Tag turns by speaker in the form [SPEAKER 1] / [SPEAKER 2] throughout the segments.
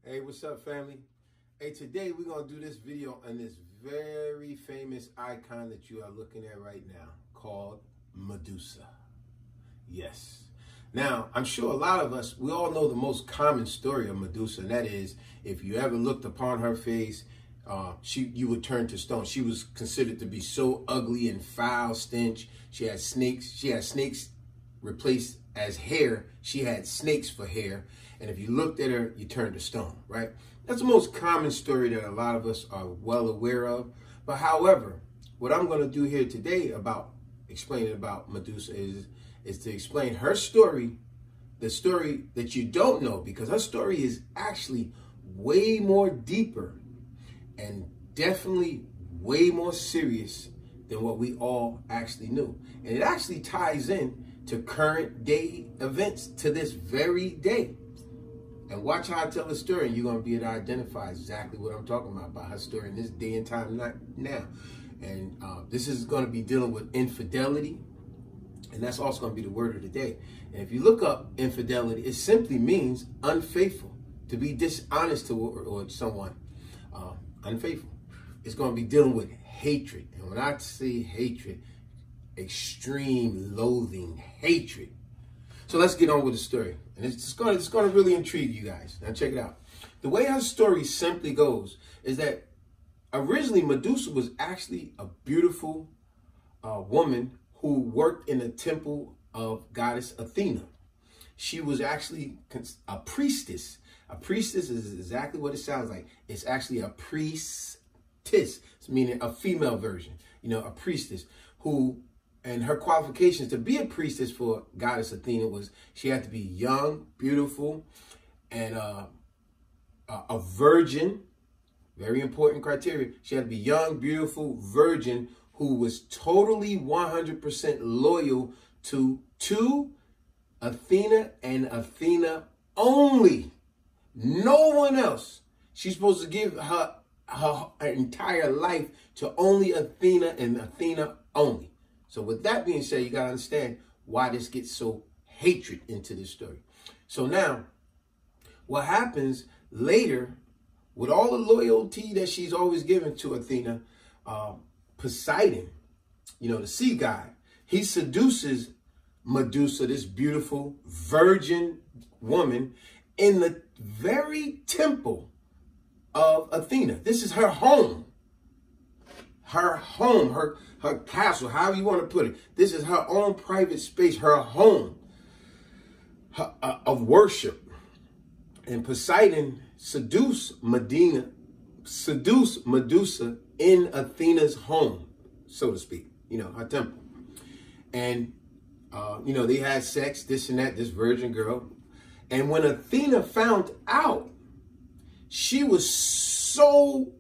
[SPEAKER 1] Hey, what's up, family? Hey, today we're going to do this video on this very famous icon that you are looking at right now called Medusa. Yes. Now, I'm sure a lot of us, we all know the most common story of Medusa, and that is if you ever looked upon her face, you would turn to stone. She was considered to be so ugly and foul stench. She had snakes replaced as hair. She had snakes for hair. And if you looked at her, you turned to stone, right? That's the most common story that a lot of us are well aware of. But however, what I'm going to do here today about explaining about Medusa is to explain her story, the story that you don't know, because her story is actually way more deeper and definitely way more serious than what we all actually knew. And it actually ties in to current day events to this very day. And watch how I tell the story, and you're going to be able to identify exactly what I'm talking about her story in this day and time now. And this is going to be dealing with infidelity, and that's also going to be the word of the day. And if you look up infidelity, it simply means unfaithful, to be dishonest to someone, unfaithful. It's going to be dealing with hatred. And when I say hatred, extreme loathing, hatred. So let's get on with the story. And it's going to really intrigue you guys. Now check it out. The way her story simply goes is that originally Medusa was actually a beautiful woman who worked in the temple of goddess Athena. She was actually a priestess. A priestess is exactly what it sounds like. It's actually a priestess, meaning a female version. You know, a priestess who... And her qualifications to be a priestess for goddess Athena was she had to be young, beautiful, and a virgin. Very important criteria. She had to be young, beautiful, virgin who was totally 100% loyal to Athena and Athena only. No one else. She's supposed to give her entire life to only Athena and Athena only. So with that being said, you got to understand why this gets so hatred into this story. So now, what happens later, with all the loyalty that she's always given to Athena, Poseidon, you know, the sea god, he seduces Medusa, this beautiful virgin woman, in the very temple of Athena. This is her home. Her home, her castle, however you want to put it. This is her own private space, her home of worship. And Poseidon seduced Medusa in Athena's home, so to speak, you know, her temple. And, you know, they had sex, this and that, this virgin girl. And when Athena found out, she was so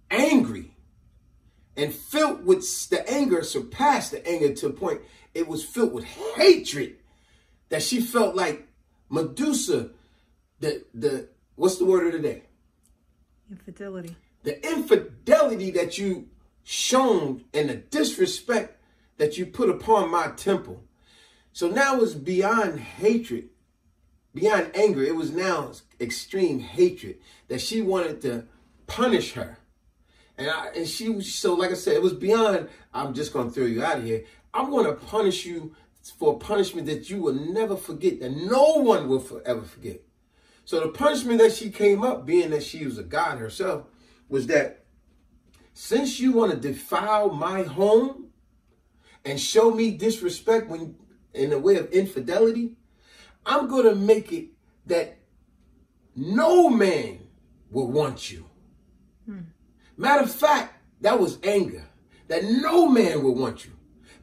[SPEAKER 1] angry and filled with the anger, surpassed the anger to a point it was filled with hatred, that she felt like Medusa, what's the word of the day?
[SPEAKER 2] Infidelity. The
[SPEAKER 1] infidelity that you shown and the disrespect that you put upon my temple. So now it's beyond hatred, beyond anger. It was extreme hatred that she wanted to punish her. And she was, so like I said, it was beyond, I'm just going to throw you out of here. I'm going to punish you for a punishment that you will never forget, that no one will ever forget. So the punishment that she came up, being that she was a god herself, was that since you want to defile my home and show me disrespect in the way of infidelity, I'm going to make it that no man will want you. Matter of fact, that was anger, that no man would want you.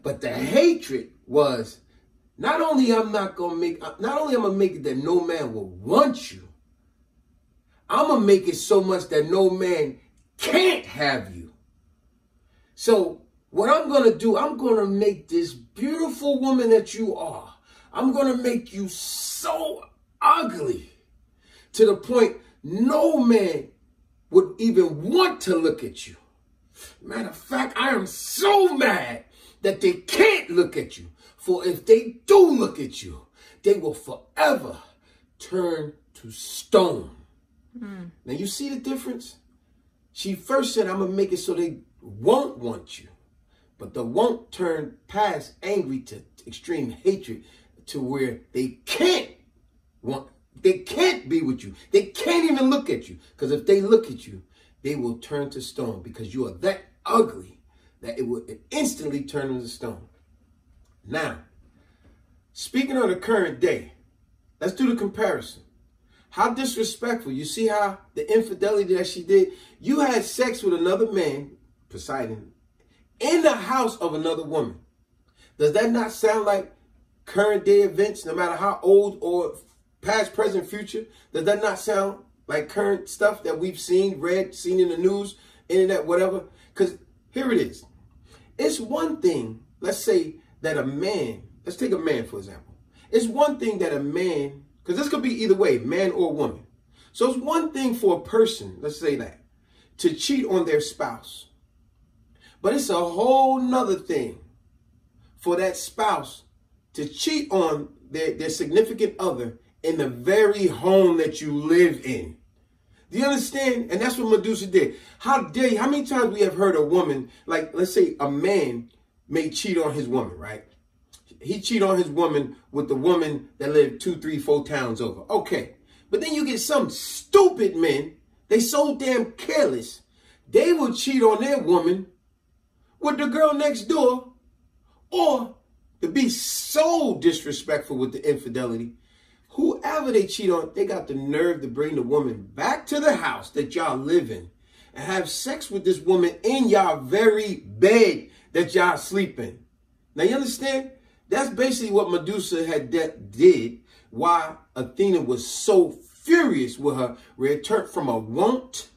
[SPEAKER 1] But the hatred was, not only I'm gonna make it that no man will want you, I'm gonna make it so much that no man can't have you. So what I'm gonna do, I'm gonna make this beautiful woman that you are, I'm gonna make you so ugly to the point no man would even want to look at you. Matter of fact, I am so mad that they can't look at you. For if they do look at you, they will forever turn to stone. Now you see the difference? She first said, I'm going to make it so they won't want you. But the won't turn past angry to extreme hatred to where they can't be with you. They can't even look at you. Because if they look at you, they will turn to stone because you are that ugly that it will instantly turn them to stone. Now, speaking of the current day, let's do the comparison. How disrespectful. You see how the infidelity that she did? You had sex with another man, Poseidon, in the house of another woman. Does that not sound like current day events, no matter how old or past, present, future? Does that not sound like current stuff that we've seen, read, seen in the news, internet, whatever? Because here it is. It's one thing, let's say that a man, let's take a man for example. It's one thing that a man, because this could be either way, man or woman. So it's one thing for a person, let's say that, to cheat on their spouse. But it's a whole nother thing for that spouse to cheat on their significant other in the very home that you live in. Do you understand? And that's what Medusa did. How dare you? How many times we have heard a woman, like let's say a man may cheat on his woman, right? He cheat on his woman with the woman that lived 2, 3, 4 towns over. Okay. But then you get some stupid men. They so damn careless. They will cheat on their woman with the girl next door. Or to be so disrespectful with the infidelity, whoever they cheat on, they got the nerve to bring the woman back to the house that y'all live in and have sex with this woman in y'all very bed that y'all sleep in. Now you understand? That's basically what Medusa had did, why Athena was so furious with her, where it turned from a won't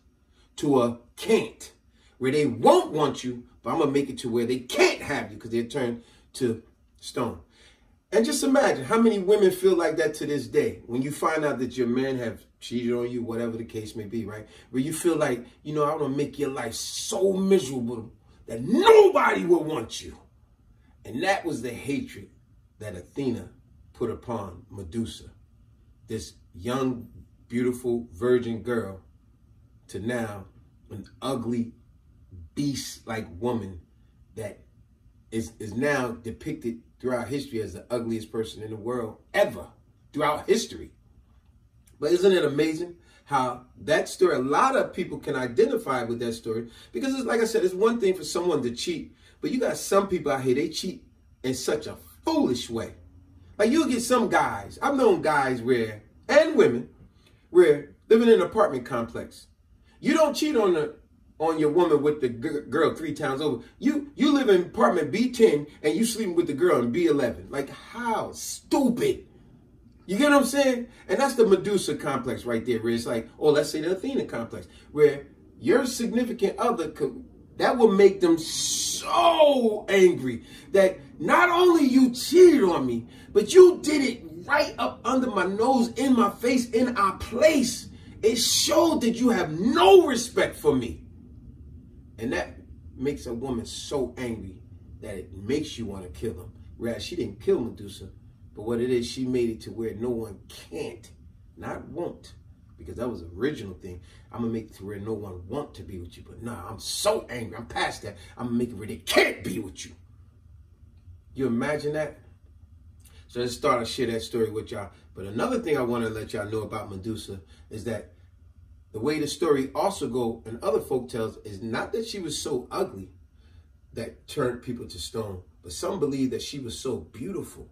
[SPEAKER 1] to a can't. Where they won't want you, but I'm going to make it to where they can't have you because they're turned to stone. And just imagine how many women feel like that to this day. When you find out that your man have cheated on you, whatever the case may be, right? Where you feel like, you know, I want to make your life so miserable that nobody will want you. And that was the hatred that Athena put upon Medusa, this young, beautiful, virgin girl, to now an ugly, beast-like woman that is now depicted throughout history as the ugliest person in the world ever, throughout history. But isn't it amazing how that story, a lot of people can identify with that story, because it's, like I said, it's one thing for someone to cheat, but you got some people out here, they cheat in such a foolish way. Like you'll get some guys, I've known guys where, and women, where living in an apartment complex, you don't cheat on your woman with the girl 3 towns over. You live in apartment B10 and you sleeping with the girl in B11. Like how stupid. You get what I'm saying? And that's the Medusa complex right there, where it's like, or let's say the Athena complex, where your significant other that will make them so angry that not only you cheated on me, but you did it right up under my nose, in my face, in our place. It showed that you have no respect for me. And that makes a woman so angry that it makes you want to kill him. Whereas she didn't kill Medusa, but what it is, she made it to where no one can't, not won't, because that was the original thing. I'm going to make it to where no one want to be with you. But nah, I'm so angry. I'm past that. I'm going to make it where they can't be with you. You imagine that? So let's start to share that story with y'all. But another thing I want to let y'all know about Medusa is that the way the story also go in other folk tales is not that she was so ugly that turned people to stone, but some believe that she was so beautiful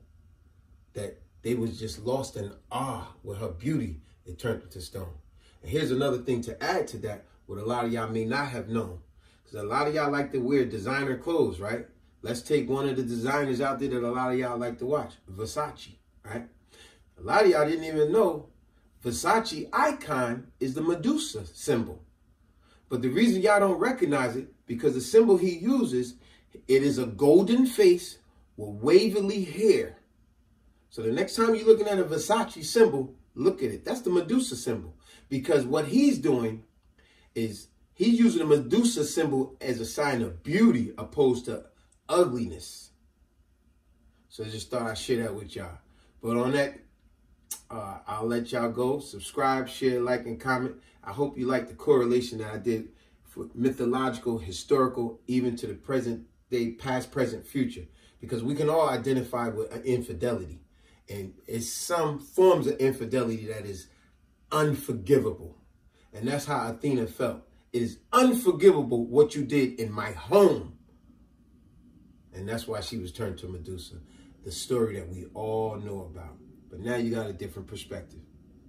[SPEAKER 1] that they was just lost in awe with her beauty. It turned them to stone. And here's another thing to add to that, what a lot of y'all may not have known. Because a lot of y'all like to wear designer clothes, right? Let's take one of the designers out there that a lot of y'all like to watch, Versace, right? A lot of y'all didn't even know Versace icon is the Medusa symbol. But the reason y'all don't recognize it, because the symbol he uses, it is a golden face with wavily hair. So the next time you're looking at a Versace symbol, look at it. That's the Medusa symbol. Because what he's doing is he's using the Medusa symbol as a sign of beauty opposed to ugliness. So I just thought I'd share that with y'all. But on that I'll let y'all go. Subscribe, share, like, and comment. I hope you like the correlation that I did for mythological, historical, even to the present day, past, present, future. Because we can all identify with an infidelity. And it's some forms of infidelity that is unforgivable. And that's how Athena felt. It is unforgivable what you did in my home. And that's why she was turned to Medusa. The story that we all know about. But now you got a different perspective.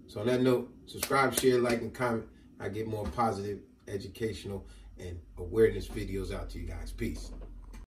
[SPEAKER 1] So on that note, subscribe, share, like, and comment. I get more positive, educational, and awareness videos out to you guys. Peace.